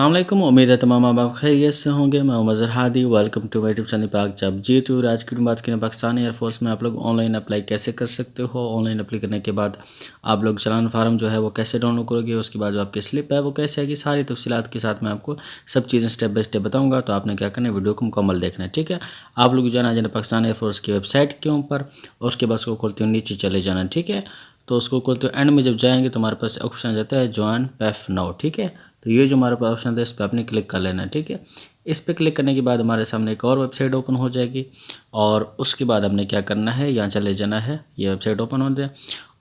अस्सलामुअलैकुम। उम्मीद है तमाम आप खैरियत से होंगे। मैं Mazhar Hadi, welcome to my YouTube channel पाक जब जी टूर। आज की बात करें पाकिस्तान एयरफोर्स में आप लोग ऑनलाइन अप्लाई कैसे कर सकते हो। ऑनलाइन अप्लाई करने के बाद आप लोग चलान फार्म जो है वो कैसे डाउनलोड करोगे, उसके बाद जो आपकी स्लिप है वो कैसे आएगी, सारी तफसीलात के साथ मैं आपको सब चीज़ें स्टेप बाय स्टेप बताऊँगा। तो आपने क्या करना है, वीडियो को मुकम्मल देखना है, ठीक है। आप लोग जाना पाकिस्तान एयरफोर्स की वेबसाइट के ऊपर, और उसके बाद उसको खोलते हुए नीचे चले जाना, ठीक है। तो उसको खोलते हुए एंड में जब जाएंगे तो हमारे पास ऑप्शन आ जाता है जॉइन पैफ नाउ, ठीक है। तो ये जो हमारे पास ऑप्शन है इस पर आपने क्लिक कर लेना है, ठीक है। इस पर क्लिक करने के बाद हमारे सामने एक और वेबसाइट ओपन हो जाएगी, और उसके बाद हमने क्या करना है, यहाँ चले जाना है। ये वेबसाइट ओपन हो जाए,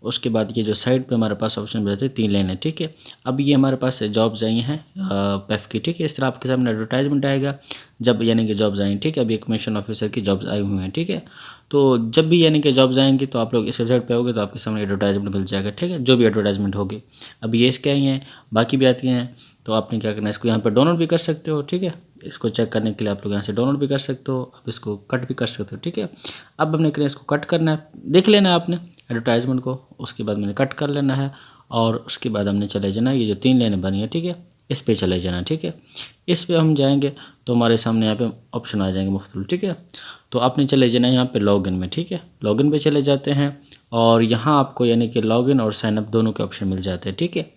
उसके बाद ये जो साइड पे हमारे पास ऑप्शन बचते हैं 3 लाइनें, ठीक है। अब ये हमारे पास जॉब्स आई हैं पेफ की, ठीक है। इस तरह आपके सामने एडवर्टाइजमेंट आएगा जब कि जॉब्स आई, ठीक है। अभी एक मिशन ऑफिसर की जॉब्स आई हुई हैं, ठीक है। तो जब भी कि जॉब्स आएंगी तो आप लोग इस वेबसाइट पे होगे तो आपके सामने एडवर्टाइजमेंट मिल जाएगा, ठीक है, जो भी एडवर्टाइजमेंट होगी। अब ये इसके आई हैं, बाकी भी आती हैं। तो आपने क्या करना है, इसको यहाँ पर डाउनलोड भी कर सकते हो, ठीक है। इसको चेक करने के लिए आप लोग यहाँ से डाउनलोड भी कर सकते हो। अब इसको कट भी कर सकते हो, ठीक है। अब हमने करना इसको कट करना है, देख लेना है आपने एडवर्टाइजमेंट को। उसके बाद मैंने कट कर लेना है, और उसके बाद हमने चले जाना, ये जो 3 लाइनें बनी है, ठीक है, इस पे चले जाना, ठीक है। इस पे हम जाएंगे तो हमारे सामने यहाँ पे ऑप्शन आ जाएंगे मुख्तलिफ, ठीक है। तो आपने चले जाना यहाँ पे लॉगिन में, ठीक है। लॉगिन पे चले जाते हैं, और यहाँ आपको कि लॉगिन और साइनअप दोनों के ऑप्शन मिल जाते हैं, ठीक है।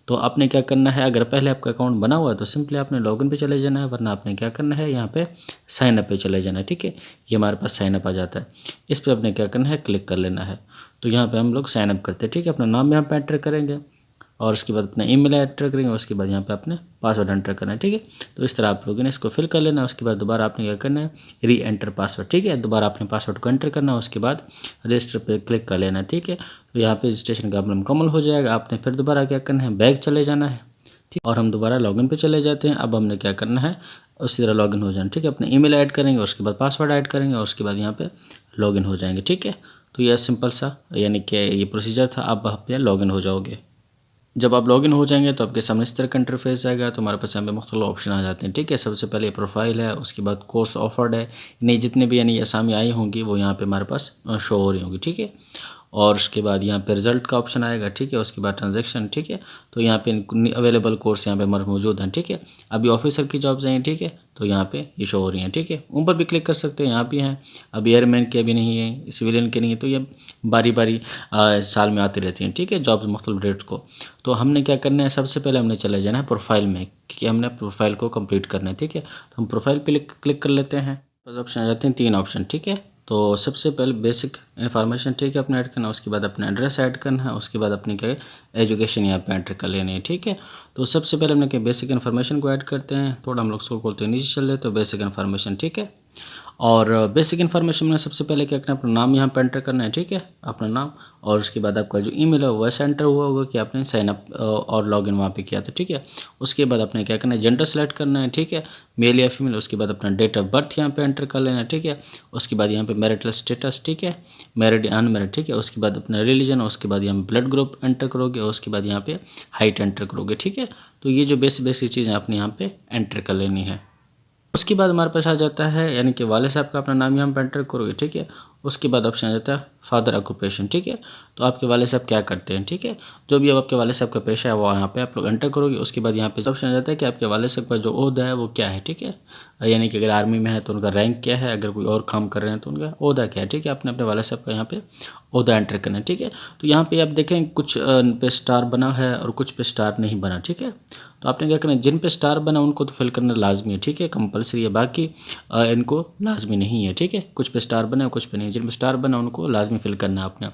तो आपने क्या करना है, अगर पहले आपका अकाउंट बना हुआ है तो सिंपली आपने लॉगिन पे चले जाना है, वरना आपने क्या करना है, यहाँ पे साइन अप पे चले जाना है, ठीक है। ये हमारे पास साइन अप आ जाता है, इस पर आपने क्या करना है, क्लिक कर लेना है। तो यहाँ पे हम लोग साइन अप करते हैं, ठीक है। अपना नाम यहाँ पे एंटर करेंगे, और उसके बाद अपना ईमेल एंटर करेंगे, उसके बाद यहाँ पे अपने पासवर्ड एंटर करना है, ठीक है। तो इस तरह आप लोगों ने इसको फिल कर लेना है। उसके बाद दोबारा आपने क्या करना है, री एंटर पासवर्ड, ठीक है। दोबारा अपने पासवर्ड को एंटर करना है, उसके बाद रजिस्टर पे क्लिक कर लेना है, ठीक है। तो यहाँ पे रजिस्ट्रेशन का अपना मुकम्मल हो जाएगा। आपने फिर दोबारा क्या करना है, बैक चले जाना है, ठीक। और हम दोबारा लॉगिन पे चले जाते हैं। अब हमने क्या करना है, उसी तरह लॉगिन हो जाना, ठीक है। अपने ईमेल ऐड करेंगे, उसके बाद पासवर्ड ऐड करेंगे, और उसके बाद यहाँ पे लॉगिन हो जाएंगे, ठीक है। तो यह सिंपल सा कि ये प्रोसीजर था। आप वहाँ पे लॉगिन हो जाओगे। जब आप लॉगिन हो जाएंगे तो आपके सामने इस तरह का इंटरफेस आएगा। तो हमारे पास यहाँ पे मुख्तलिफ ऑप्शन आ जाते हैं, ठीक है। सबसे पहले प्रोफाइल है, उसके बाद कोर्स ऑफर्ड है, नहीं जितने भी असामी आई होंगी वो यहाँ पे हमारे पास शो हो रही होंगी, ठीक है। और उसके बाद यहाँ पे रिजल्ट का ऑप्शन आएगा, ठीक है। उसके बाद ट्रांजैक्शन, ठीक है। तो यहाँ पे अवेलेबल कोर्स यहाँ पे हमारे मौजूद हैं, ठीक है। अभी ऑफिसर की जॉब्स हैं, ठीक है। तो यहाँ पे ये शो हो रही हैं, ठीक है। ऊपर भी क्लिक कर सकते हैं, यहाँ भी हैं। अभी एयरमैन के अभी नहीं है, सिविलियन के नहीं है, तो ये बारी बारी साल में आती रहती हैं, ठीक है, जॉब्स मुख्तलिफ डेट्स को। तो हमने क्या करना है, सबसे पहले हमने चले जाना है प्रोफाइल में, क्योंकि हमने प्रोफाइल को कंप्लीट करना है, ठीक है। तो हम प्रोफाइल पे क्लिक कर लेते हैं। बस ऑप्शन आ जाते हैं 3 ऑप्शन, ठीक है। तो सबसे पहले बेसिक इन्फॉर्मेशन, ठीक है, अपने ऐड करना है। उसके बाद अपना एड्रेस ऐड करना है। उसके बाद अपनी क्या एजुकेशन यहाँ पे एंटर कर लेनी है, ठीक है। तो सबसे पहले हमने क्या बेसिक इन्फॉर्मेशन को ऐड करते हैं। थोड़ा हम लोग उसको खोलते हैं, नीचे चल लेते हैं, बेसिक इन्फॉर्मेशन, ठीक है। और बेसिक इन्फॉर्मेशन में सबसे पहले क्या करना है, अपना नाम यहाँ पे एंटर करना है, ठीक है, अपना नाम। और उसके बाद आपका जो ईमेल है वो वैसे एंटर हुआ होगा कि आपने साइन अप और लॉगिन वहाँ पे किया था, ठीक है। उसके बाद आपने क्या करना है, जेंडर सेलेक्ट करना है, ठीक है, मेल या फीमेल। उसके बाद अपना डेट ऑफ बर्थ यहाँ पे एंटर कर लेना है, ठीक है। उसके बाद यहाँ पे मैरिटल स्टेटस, ठीक है, मैरिड अनमैरिड, ठीक है। उसके बाद अपना रिलीजन, उसके बाद यहाँ पे ब्लड ग्रुप एंटर करोगे, और उसके बाद यहाँ पे हाइट एंटर करोगे, ठीक है। तो ये जो बेसिक चीज़ें आपने यहाँ पे एंटर कर लेनी है। उसके बाद हमारे पास आ जाता है कि वाले साहब का अपना नाम यहाँ पर एंटर करोगे, ठीक है। उसके बाद ऑप्शन आ जाता है फादर ऑक्यूपेशन, ठीक है। तो आपके वाले साहब क्या करते हैं, ठीक है। जो भी अब आपके वाले साहब का पेशा है वो यहाँ पे आप लोग एंटर करोगे। उसके बाद यहाँ पे ऑप्शन आ जाता है कि आपके वाले साहब का जो ओहदा है वो क्या है, ठीक है। कि अगर आर्मी में है तो उनका रैंक क्या है, अगर कोई और काम कर रहे हैं तो उनका ओहदा क्या है, ठीक है। आपने अपने वाले साहब का यहाँ पे ओहदा एंटर करना है, ठीक है। तो यहाँ पे आप देखें कुछ पे स्टार बना है और कुछ पे स्टार नहीं बना, ठीक है। तो आपने क्या करना है, जिन पे स्टार बना उनको तो फिल करना लाजमी है, ठीक है, कंपलसरी है। बाकी इनको लाजमी नहीं है, ठीक है। कुछ पे स्टार बना कुछ पे नहीं, जिन पे स्टार बना उनको लाजमी फिल करना है आपने।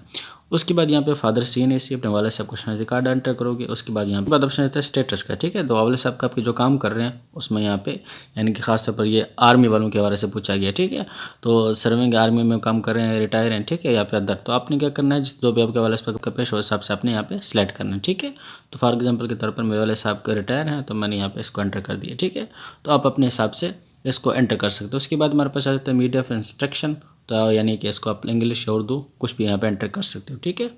उसके बाद यहाँ पे फादर CNAC अपने वाले साहब का शनाख्ती कार्ड एंटर करोगे। उसके बाद यहाँ पे बाद ऑप्शन रहता है स्टेटस का, ठीक है। तो वाले साहब का आपके जो काम कर रहे हैं उसमें यहाँ पे कि खासतौर पर ये आर्मी वालों के हवाले से पूछा गया, ठीक है। तो सर्विंग आर्मी में काम कर रहे हैं, रिटायर हैं, ठीक है, या फिर अदर। तो आपने क्या करना है, जो भी आपके वाले साहब का पेश हो उस हिसाब से आपने यहाँ पे सिलेक्ट करना है, ठीक है। तो फॉर एग्जाम्पल के तौर पर मेरे वाले साहब का रिटायर हैं तो मैंने यहाँ पे इसको एंटर कर दिया, ठीक है। तो आप अपने हिसाब से इसको एंटर कर सकते हो। उसके बाद हमारे पास आ जाता है मीडिया ऑफ इंस्ट्रक्शन। तो कि इसको आप इंग्लिश या उर्दू कुछ भी यहाँ पे एंटर कर सकते हो, ठीक है।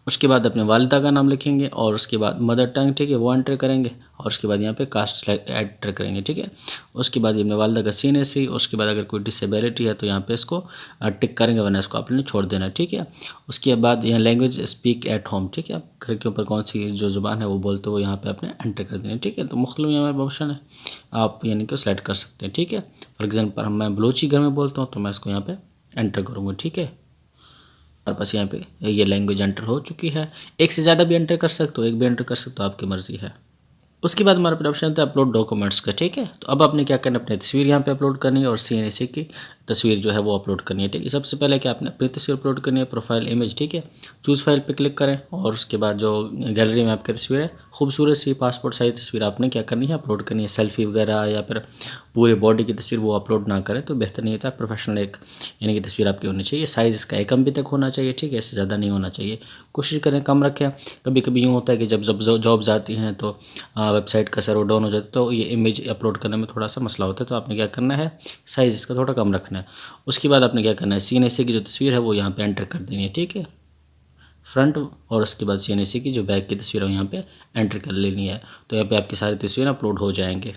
उसके बाद अपने वालिदा का नाम लिखेंगे और उसके बाद मदर टंग, ठीक है, वो एंटर करेंगे और उसके बाद यहाँ पे कास्ट एंटर करेंगे, ठीक है। उसके बाद ये अपने वालिदा का CNSE, उसके बाद अगर कोई डिसेबिलिटी है तो यहाँ पे इसको टिक करेंगे, वरना इसको आपने छोड़ देना है, ठीक है। उसके बाद यहाँ लैंग्वेज स्पीक एट होम, ठीक है, घर के ऊपर कौन सी जो ज़ुबान है वो बोलते हो यहाँ पे आपने एंटर कर देना है, ठीक है। तो मुख्तलिफ यहाँ पे ऑप्शन है, आप यानी कि सेलेक्ट कर सकते हैं, ठीक है। फॉर एग्जाम्पल मैं बलोची घर में बोलता हूँ तो मैं इसको यहाँ पे एंटर करूँगा, ठीक है। हमारे पास यहाँ पे ये लैंग्वेज एंटर हो चुकी है। एक से ज़्यादा भी एंटर कर सकते हो, एक भी एंटर कर सकते हो, आपकी मर्ज़ी है। उसके बाद हमारे पास ऑप्शन आता है अपलोड डॉक्यूमेंट्स का, ठीक है। तो अब आपने क्या करना है, अपनी तस्वीर यहाँ पे अपलोड करनी है और CNSE की तस्वीर जो है वो अपलोड करनी है, ठीक है। सबसे पहले क्या आपने अपनी तस्वीर अपलोड करनी है, प्रोफाइल इमेज, ठीक है। चूज़ फाइल पे क्लिक करें और उसके बाद जो गैलरी में आपकी तस्वीर है, खूबसूरत सी पासपोर्ट साइज तस्वीर आपने क्या करनी है, अपलोड करनी है। सेल्फी वगैरह या फिर पूरे बॉडी की तस्वीर वो अपलोड ना करें तो बेहतर नहीं होता। प्रोफेशनल एक यानी कि तस्वीर आपकी होनी चाहिए। साइज़ इसका 1 MB तक होना चाहिए, ठीक है, इससे ज़्यादा नहीं होना चाहिए। कोशिश करें कम रखें। कभी कभी यूँ होता है कि जब जब जॉब्स आती हैं तो वेबसाइट का सर्वर डाउन हो जाता है तो ये इमेज अपलोड करने में थोड़ा सा मसला होता है। तो आपने क्या करना है, साइज़ इसका थोड़ा कम रखना है। उसके बाद आपने क्या करना है, CNSE की जो तस्वीर है वो यहाँ पे एंटर कर देनी है, ठीक है, फ्रंट। और उसके बाद CNSE की जो बैक की तस्वीर है यहाँ पे एंटर कर लेनी है। तो यहाँ पे आपकी सारी तस्वीरें अपलोड हो जाएंगे।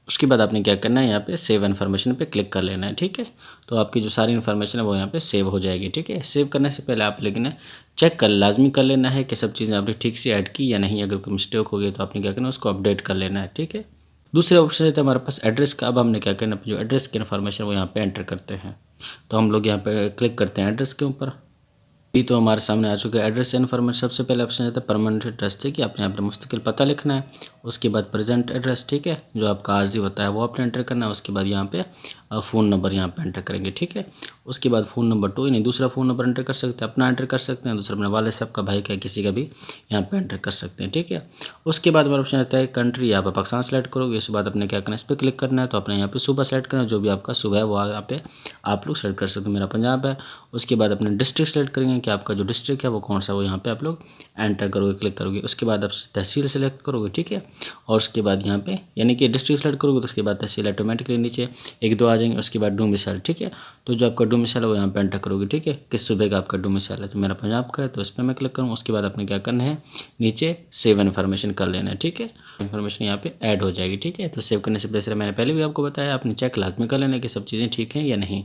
उसके बाद आपने क्या करना है, यहाँ पे सेव इन्फॉर्मेशन पे क्लिक कर लेना है, ठीक है। तो आपकी जो सारी इन्फॉर्मेशन है वो यहाँ पे सेव हो जाएगी, ठीक है। सेव करने से पहले आप लेकिन चेक कर लाजमी कर लेना है कि सब चीज़ें आपने ठीक से ऐड की या नहीं। अगर कोई मिस्टेक हो गई तो आपने क्या करना है, उसको अपडेट कर लेना है, ठीक है। दूसरे ऑप्शन रहता है हमारे पास एड्रेस का। अब हमने क्या करना है, जो एड्रेस की इन्फॉर्मेशन वो यहाँ पे एंटर करते हैं। तो हम लोग यहाँ पे क्लिक करते हैं एड्रेस के ऊपर। ये तो हमारे सामने आ चुका है एड्रेस इन्फॉर्मेशन। सबसे पहले ऑप्शन रहता है परमानेंट एड्रेस, ठीक है, आपने यहाँ पे मुस्तकिल पता लिखना है। उसके बाद प्रेजेंट एड्रेस, ठीक है, जो आपका आर्जी होता है वो आपने एंटर करना है। उसके बाद यहाँ पे फ़ोन नंबर यहाँ पे एंटर करेंगे, ठीक है। उसके बाद फ़ोन नंबर 2 यानी दूसरा फ़ोन नंबर एंटर कर सकते हैं, अपना एंटर कर सकते हैं, दूसरा अपने वाले साहब का, भाई का, किसी का भी यहाँ पे एंटर कर सकते हैं, ठीक है। उसके बाद हमारा ऑप्शन रहता है कंट्री, यहाँ पे पाकिस्तान सेलेक्ट करोगे। उसके बाद अपने क्या करना है, इस पर क्लिक करना है। तो अपने यहाँ पे सूबा सेलेक्ट करना है, जो भी आपका सूबा है वो यहाँ पे आप लोग सेलेक्ट कर सकते हो। मेरा पंजाब है। उसके बाद अपने डिस्ट्रिक्ट सेलेक्ट करेंगे कि आपका जो डिस्ट्रिक्ट है वो कौन सा, वो यहाँ पे आप लोग एंटर करोगे, क्लिक करोगे। उसके बाद आप तहसील सेलेक्ट करोगे, ठीक है। और उसके बाद यहाँ पे यानी कि डिस्ट्रिक्ट सेलेक्ट करोगे तो उसके बाद तहसील ऑटोमेटिकली नीचे 1-2 आ जाएंगे। उसके बाद डोमिसाइल, ठीक है। तो जो आपका डोमिसाइल है वो यहाँ पे एंटर करोगे, ठीक है, किस सूबे का आपका डोमिसाइल है। तो मेरा पंजाब का है तो इस पर मैं क्लिक करूँ। उसके बाद आपने क्या करना है, नीचे सेव इन्फॉर्मेशन कर लेना है, ठीक है। इन्फॉर्मेशन यहाँ पे ऐड हो जाएगी, ठीक है। तो सेव करने से पहले मैंने पहले भी आपको बताया, आपने चेक लाजमी कर लेना कि सब चीज़ें ठीक हैं या नहीं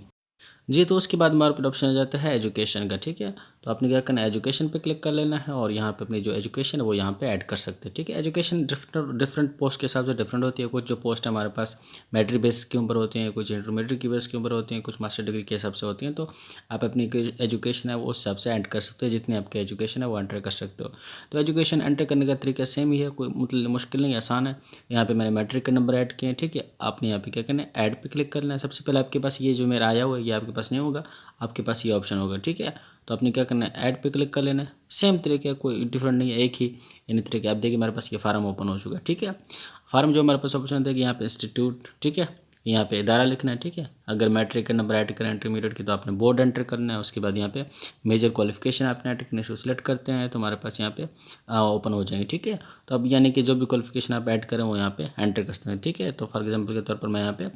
जी। तो उसके बाद हमारे पास ऑप्शन आ जाता है एजुकेशन का, ठीक है। तो आपने क्या करना है, एजुकेशन पे क्लिक कर लेना है और यहाँ पे अपनी जो एजुकेशन है वो यहाँ पे ऐड कर सकते हैं, ठीक है। एजुकेशन डिफरेंट पोस्ट के हिसाब से डिफरेंट होती है। कुछ जो पोस्ट हमारे पास मैट्रिक बेस के ऊपर होती हैं, कुछ इंटरमीडिएट की बेस के ऊपर होती हैं, कुछ मास्टर डिग्री के हिसाब से होती हैं। तो आप अपनी एजुकेशन है वो उस हिसाब से ऐड कर सकते हो, जितनी आपकी एजुकेशन है वो एंटर कर सकते हो। तो एजुकेशन एंटर करने का तरीका सेम ही है, कोई मतलब मुश्किल नहीं, आसान है। यहाँ पे मैंने मैट्रिक का नंबर ऐड किए हैं, ठीक है। आपने यहाँ पे क्या करना है, ऐड पे क्लिक करना है। सबसे पहले आपके पास ये जो मेरा आया हुआ है ये आपके पास नहीं होगा, आपके पास ये ऑप्शन होगा, ठीक है। तो आपने क्या करना है, ऐड पे क्लिक कर लेना है। सेम तरीके, कोई डिफरेंट नहीं है, एक ही यानी तरीके। आप देखिए मेरे पास ये फार्म ओपन हो चुका है, ठीक है। फार्म जो हमारे पास ऑप्शन था कि यहाँ पे इंस्टीट्यूट, ठीक है, यहाँ पे इदारा लिखना है, ठीक है। अगर मैट्रिक का नंबर ऐड करें इंटरमीडिएट की तो आपने बोर्ड एंटर करना है। उसके बाद यहाँ पे मेजर क्वालिफिकेशन आपने ऐड करने से सिलेक्ट करते हैं तो हमारे पास यहाँ पे ओपन हो जाएंगे, ठीक है। तो अब यानी कि जो भी क्वालिफिकेशन आप ऐड करें वो यहाँ पे एंटर करते हैं, ठीक है। तो फॉर एग्जांपल के तौर पर मैं यहाँ पे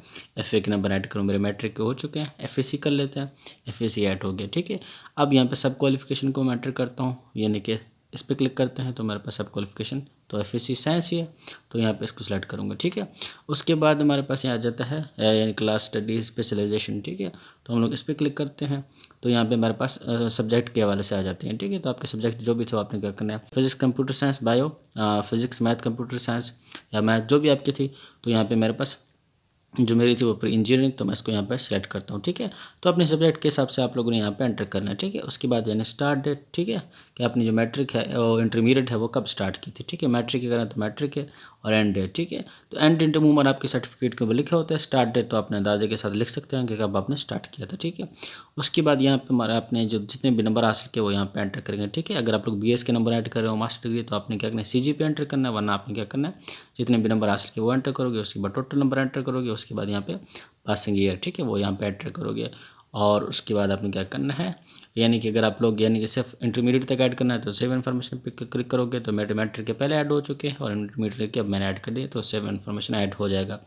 FA के नंबर ऐड करूँ, मेरे मैट्रिक के हो चुके हैं, FAC कर लेते हैं, FAC ऐड हो गया, ठीक है। अब यहाँ पे सब क्वालिफिकेशन को मैं एंटर करता हूँ, यानी कि इस पर क्लिक करते हैं तो मेरे पास सब क्वालिफिकेशन तो FAC साइंस ही है, तो यहाँ पे इसको सेलेक्ट करूँगा, ठीक है। उसके बाद हमारे पास यहाँ आ जाता है यानी क्लास स्टडी स्पेशलाइजेशन, ठीक है। तो हम लोग इस पर क्लिक करते हैं तो यहाँ पे हमारे पास सब्जेक्ट के हवाले से आ जाते हैं, ठीक है। तो आपके सब्जेक्ट जो भी थे आपने क्या करना है, physics computer science, bio physics math computer science या मैथ जो भी आपकी थी। तो यहाँ पे मेरे पास जो मेरी थी वो प्री इंजीनियरिंग, तो मैं इसको यहाँ पे सेलेक्ट करता हूँ, ठीक है। तो अपने सब्जेक्ट के हिसाब से आप लोगों ने यहाँ पे एंटर करना है, ठीक है। उसके बाद यानी स्टार्ट डेट, ठीक है, कि आपने जो मैट्रिक है और इंटरमीडिएट है वो कब स्टार्ट की थी, ठीक है। मैट्रिक की करें तो मैट्रिक है और एंड डेट, ठीक है। तो एंड डेट अमूमन आपके सर्टिफिकेट के ऊपर लिखा होता है, स्टार्ट डेट तो अपने अंदाजे के साथ लिख सकते हैं कि कब आपने स्टार्ट किया था, ठीक है। उसके बाद यहाँ पे हमारे आपने जो जितने भी नंबर हासिल किए वो यहाँ पे एंटर करेंगे, ठीक है। अगर आप लोग BS के नंबर ऐड कर रहे हो मास्टर डिग्री तो आपने क्या करना है, CGP एंटर करना है, वरना आपने क्या करना है, जितने भी नंबर हासिल किए वो एंटर करोगे। उसके बाद टोटल नंबर एंटर करोगे। उसके बाद यहाँ पे पासिंग ईयर, ठीक है, वो यहाँ पे एंटर करोगे। और उसके बाद आपने क्या करना है, यानी कि अगर आप लोग यानी कि सिर्फ इंटरमीडिएट तक ऐड करना है तो सेव इन्फॉर्मेशन पे क्लिक करोगे। तो मेरे मैट्रिक के पहले ऐड हो चुके हैं और इंटरमीडिएट के अब मैंने ऐड कर दिए तो सेव इन्फॉर्मेशन ऐड हो जाएगा।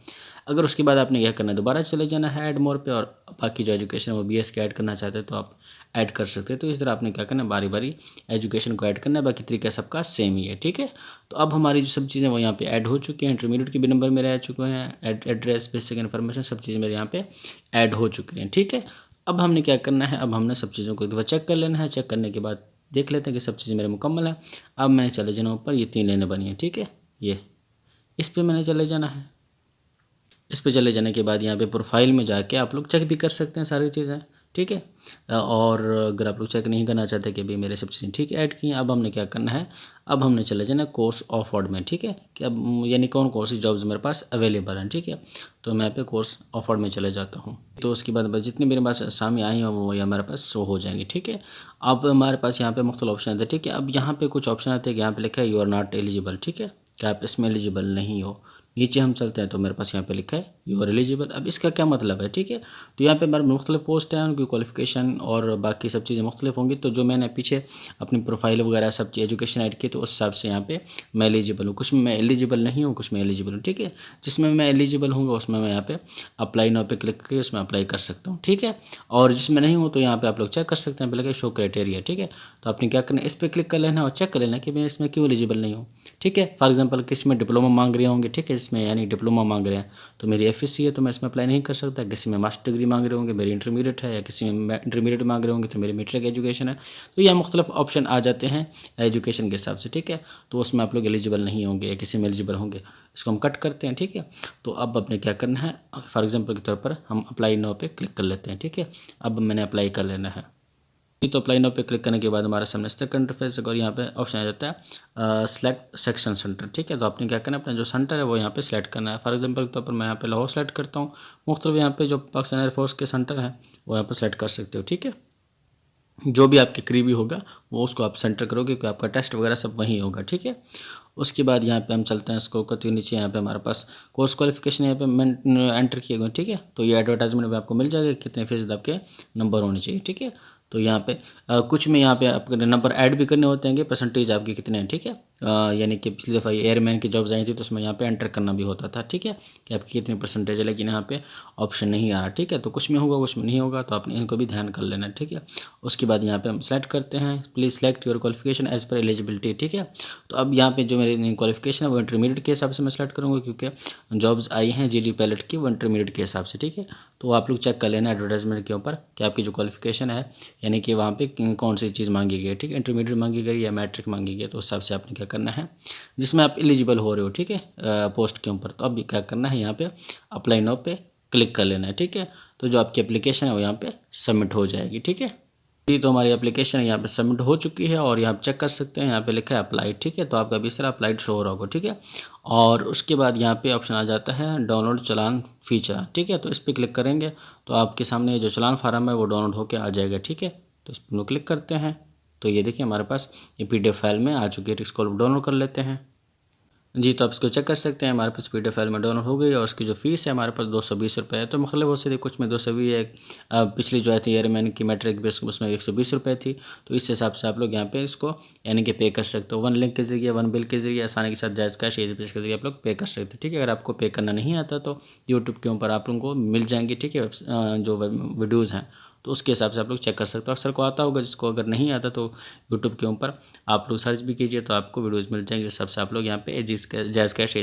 अगर उसके बाद आपने क्या करना है, दोबारा चले जाना है ऐड मोर पे और बाकी जो एजुकेशन है वो BS के ऐड करना चाहते हैं तो आप ऐड कर सकते हैं। तो इस तरह आपने क्या करना है, बारी बारी एजुकेशन को ऐड करना है, बाकी तरीका सबका सेम ही है, ठीक है। तो अब हमारी जो सब चीज़ें वो यहाँ पे ऐड हो चुकी हैं, इंटरमीडिएट के भी नंबर मेरे आ चुके हैं, एड्रेस, बेसिक इन्फॉर्मेशन, सब चीज़ें मेरे यहाँ पे ऐड हो चुकी हैं, ठीक है। अब हमने क्या करना है, अब हमने सब चीज़ों को एक दफ़ा चेक कर लेना है। चेक करने के बाद देख लेते हैं कि सब चीज़ें मेरे मुकम्मल है। अब मैंने चले जाना ऊपर, ये 3 लाइनें बनी हैं, ठीक है, ये इस पर मैंने चले जाना है। इस पे चले जाने के बाद यहाँ पे प्रोफाइल में जाके आप लोग चेक भी कर सकते हैं सारी चीज़ें, ठीक है। और अगर आप लोग चेक नहीं करना चाहते कि भाई मेरे सब चीज़ें ठीक ऐड की हैं, अब हमने क्या करना है, अब हमने चले जाना कोर्स ऑफर्ड में, ठीक है, कि अब यानी कौन कौन सी जॉब्स मेरे पास अवेलेबल हैं, ठीक है। तो मैं यहाँ पे कोर्स ऑफर्ड में चले जाता हूँ। तो उसके बाद बस जितनी मेरे पास असामी आई हैं वो या मेरे पास शो हो जाएंगी, ठीक है। अब हमारे पास यहाँ पे मुख्तलिफ ऑप्शन आते हैं, ठीक है। अब यहाँ पे कुछ ऑप्शन आते हैं कि यहाँ पे लिखा है यू आर नॉट एलिजिबल, ठीक है, कि आप इसमें एलिजिबल नहीं हो। नीचे हम चलते हैं तो मेरे पास यहाँ पे लिखा है यू आर एलिजिबल। अब इसका क्या मतलब है, ठीक है। तो यहाँ पे हमारे मुख्तलिफ पोस्ट हैं, उनकी क्वालिफिकेशन और बाकी सब चीज़ें मुख्तलिफ होंगी। तो जो मैंने पीछे अपनी प्रोफाइल वगैरह सब चीज़ एजुकेशन ऐड की, तो उस हिसाब से यहाँ पे मैं एलिजिबल हूँ। कुछ में मैं एलिजिबल नहीं हूँ, कुछ में एलिजिबल हूँ, ठीक है। जिसमें मैं एलिजिबल हूँ उसमें मैं यहाँ पे अप्लाई नाउ पे क्लिक करके उसमें अप्लाई कर सकता हूँ, ठीक है। और जिसमें नहीं हूँ तो यहाँ पे आप लोग चेक कर सकते हैं, पहले शो क्राइटेरिया, ठीक है। तो आपने क्या करना है, इस पर क्लिक कर लेना और चेक कर लेना कि मैं इसमें क्यों एलिजिबल नहीं हूँ, ठीक है। फॉर एग्जाम्पल किसी में डिप्लोमा मांग रहे होंगे, ठीक है, इसमें यानी डिप्लोमा मांग रहे हैं तो मेरी एफएससी है तो मैं इसमें अप्लाई नहीं कर सकता। किसी में मास्टर डिग्री मांग रहे होंगे, मेरी इंटरमीडिएट है, या किसी में इंटरमीडिएट मांग रहे होंगे तो मेरी मैट्रिक एजुकेशन है। तो यह मुख्तलिफ ऑप्शन आ जाते हैं एजुकेशन के हिसाब से, ठीक है। तो उसमें आप लोग एलिजिबल नहीं होंगे या किसी में एलिजिबल होंगे, इसको हम कट करते हैं, ठीक है। तो अब अपने क्या करना है, फॉर एग्जाम्पल के तौर पर हम अप्लाई नाउ पे क्लिक कर लेते हैं, ठीक है। अब मैंने अप्लाई कर लेना है। तो अप्लाई नाउ पे क्लिक करने के बाद हमारे सामने इस तरह का इंटरफेस है और यहाँ पे ऑप्शन आ जाता है सेलेक्ट सेक्शन सेंटर, ठीक है। तो आपने क्या करना है, अपना जो सेंटर है वो यहाँ पे सिलेक्ट करना है। फॉर एग्जांपल के तौर पर मैं यहाँ पे लाहौर सेलेक्ट करता हूँ। मुख्तलिफ यहाँ पे जो पाकिस्तान एयरफोर्स के सेंटर हैं वो यहाँ पर सेलेक्ट कर सकते हो, ठीक है। जो भी आपके करीबी होगा वो उसको आप सेंटर करोगे क्योंकि आपका टेस्ट वगैरह सब वहीं होगा, ठीक है। उसके बाद यहाँ पे हम चलते हैं स्क्रॉल करते हुए नीचे, यहाँ पे हमारे पास कोर्स क्वालिफिकेशन यहाँ पे एंटर किए गए, ठीक है। तो ये एडवर्टाइजमेंट में आपको मिल जाएगा कितने फीसद आपके नंबर होने चाहिए, ठीक है। तो यहाँ पे कुछ में यहाँ पे आपके नंबर ऐड भी करने होते हैं, परसेंटेज आपके कितने हैं, ठीक है। यानी कि पिछली दफ़ा एयरमैन की जॉब्स आई थी तो उसमें यहाँ पे एंटर करना भी होता था, ठीक है, कि आपकी कितनी परसेंटेज है, लेकिन यहाँ पे ऑप्शन नहीं आ रहा, ठीक है। तो कुछ में होगा कुछ में नहीं होगा, तो आपने इनको भी ध्यान कर लेना है, ठीक है। उसके बाद यहाँ पे हम सेलेक्ट करते हैं, please select your qualification as per eligibility, ठीक है। तो अब यहाँ पे जो मेरी क्वालिफिकेशन है वो इंटरमीडिएट के हिसाब से मैं सेलेक्ट करूँगा क्योंकि जॉब्स आई हैं जीडी पैलेट की वो इंटरमीडिएट के हिसाब से, ठीक है। तो आप लोग चेक कर लेना एडवर्टाइजमेंट के ऊपर कि आपकी जो क्वालिफिकेशन है यानी कि वहाँ पे कौन सी चीज़ मांगी गई है, ठीक है, इंटरमीडिएट मांगी गई या मैट्रिक मांगी गई, तो उस हिसाब से आपने क्या करना है जिसमें आप एलिजिबल हो रहे हो, ठीक है, पोस्ट के ऊपर। तो अब क्या करना है, यहाँ पे अप्लाई नाउ पे क्लिक कर लेना है, ठीक है। तो जो आपकी एप्लीकेशन है वो यहाँ पे सबमिट हो जाएगी, ठीक है। जी, तो हमारी एप्लीकेशन यहाँ पे सबमिट हो चुकी है और यहाँ पे चेक कर सकते हैं, यहाँ पे लिखा है अप्लाइड, ठीक है। तो आपका भी इस तरह अप्लाइड शो हो रहा होगा, ठीक है। और उसके बाद यहाँ पे ऑप्शन आ जाता है डाउनलोड चालान फीचर, ठीक है। तो इस पर क्लिक करेंगे तो आपके सामने जो चालान फार्म है वो डाउनलोड होकर आ जाएगा, ठीक है। तो इस पर क्लिक करते हैं तो ये देखिए हमारे पास ये PDF फाइल में आ चुकी है, इसको डाउनलोड कर लेते हैं। जी, तो आप इसको चेक कर सकते हैं, हमारे पास PDF फाइल में डाउनलोड हो गई और उसकी जो फ़ीस है हमारे पास 220 रुपये है। तो मुख्तलिफ हो सकती, कुछ में 220 है, पिछली जो आई थी एयरमैन की मैट्रिक बेस उसमें 120 रुपये थी। तो इस हिसाब से आप लोग यहाँ पे इसको यानी कि पे कर सकते हो, वन लिंक के ज़रिए, वन बिल के ज़रिए, आसानी के साथ जायज़ कैश एज के ज़रिए आप लोग पे कर सकते हैं, ठीक है। अगर आपको पे करना नहीं आता तो यूट्यूब के ऊपर आप लोगों को मिल जाएंगी, ठीक है, जो वीडियोज़ हैं तो उसके हिसाब से आप लोग चेक कर सकते हो। अक्सर को आता होगा, जिसको अगर नहीं आता तो यूट्यूब के ऊपर आप लोग सर्च भी कीजिए तो आपको वीडियोस मिल जाएंगे। उस हिसाब से आप लोग यहाँ पे जायज़ कैश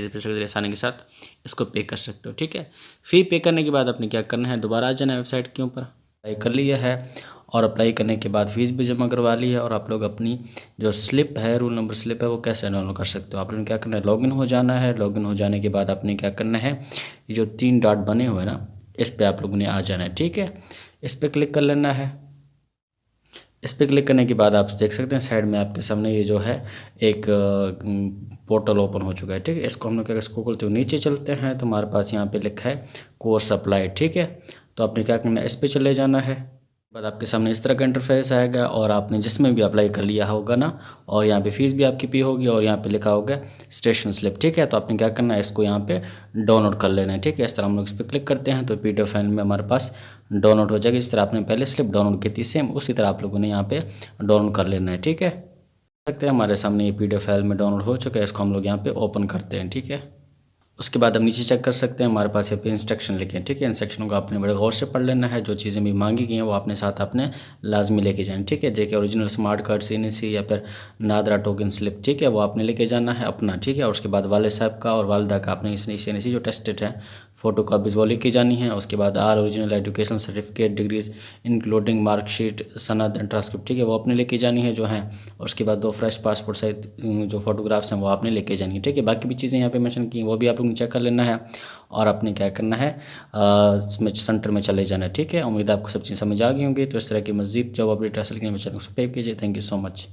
आसानी के साथ इसको पे कर सकते हो, ठीक है। फ़ी पे करने के बाद आपने क्या करना है, दोबारा आ जाना है वेबसाइट के ऊपर, अप्लाई कर लिया है और अप्लाई करने के बाद फ़ीस भी जमा करवा ली है। और आप लोग अपनी जो स्लिप है, रोल नंबर स्लिप है, वो कैसे डाउनलोड कर सकते हो। आपने क्या करना है, लॉगिन हो जाना है। लॉगिन हो जाने के बाद आपने क्या करना है, ये जो 3 डॉट बने हुए हैं ना, इस पर आप लोगों ने आ जाना है, ठीक है। इस पर क्लिक कर लेना है। इस पर क्लिक करने के बाद आप देख सकते हैं साइड में आपके सामने ये जो है एक पोर्टल ओपन हो चुका है, ठीक है। इसको हम लोग क्या, इसको खोलते हुए नीचे चलते हैं तो हमारे पास यहाँ पे लिखा है कोर्स अप्लाइड, ठीक है। तो आपने क्या करना है, इस पर चले जाना है। बाद आपके सामने इस तरह का इंटरफेस आएगा और आपने जिसमें भी अप्लाई कर लिया होगा ना, और यहाँ पे फ़ीस भी आपकी पे होगी और यहाँ पे लिखा होगा स्टेशन स्लिप, ठीक है। तो आपने क्या करना है, इसको यहाँ पे डाउनलोड कर लेना है, ठीक है। इस तरह हम लोग इस पर क्लिक करते हैं तो PDF फाइल में हमारे पास डाउनलोड हो जाएगी। इस तरह आपने पहले स्लिप डाउनलोड की थी सेम उसी तरह आप लोगों ने यहाँ पे डाउनलोड कर लेना है, ठीक है। देख सकते हैं हमारे सामने ये PDF फाइल में डाउनलोड हो चुका है। इसको हम लोग यहाँ पे ओपन करते हैं, ठीक है। उसके बाद हम नीचे चेक कर सकते हैं, हमारे पास यहाँ पे इंस्ट्रक्शन लिखे हैं। ठीक है, इंस्ट्रक्शन को आपने बड़े गौर से पढ़ लेना है। जो चीज़ें भी मांगी गई हैं वो अपने साथ आपने लाजमी लेके जानी। ठीक है, जैसे ओरिजिनल स्मार्ट कार्ड, CNC या फिर नादरा टोकन स्लिप, ठीक है, वो आपने लेके जाना है अपना। ठीक है, और उसके बाद वाले साहब का और वालदा का आपने CNC जो टेस्टेड है फ़ोटो कापीज़ वो लेके जानी है। उसके बाद all original education certificate, degrees including marksheet, सनद एंड ट्रांसक्रिप्ट, ठीक है, वो आपने लेके जानी है जो है। और उसके बाद 2 फ्रेश पासपोर्ट साइज जो फोटोग्राफ्स हैं वो आपने लेके जानी है। ठीक है, बाकी भी चीज़ें यहाँ पे मेंशन की वो भी आप लोग ने चेक कर लेना है और आपने क्या करना है, इसमें सेंटर में चले जाना है। ठीक है, उम्मीद है आपको सब चीज़ समझ आ गई होंगी। तो इस तरह की मज़ीद जब अपडेट हासिल करने में चैनल को सब्सक्राइब कीजिए। Thank you so much.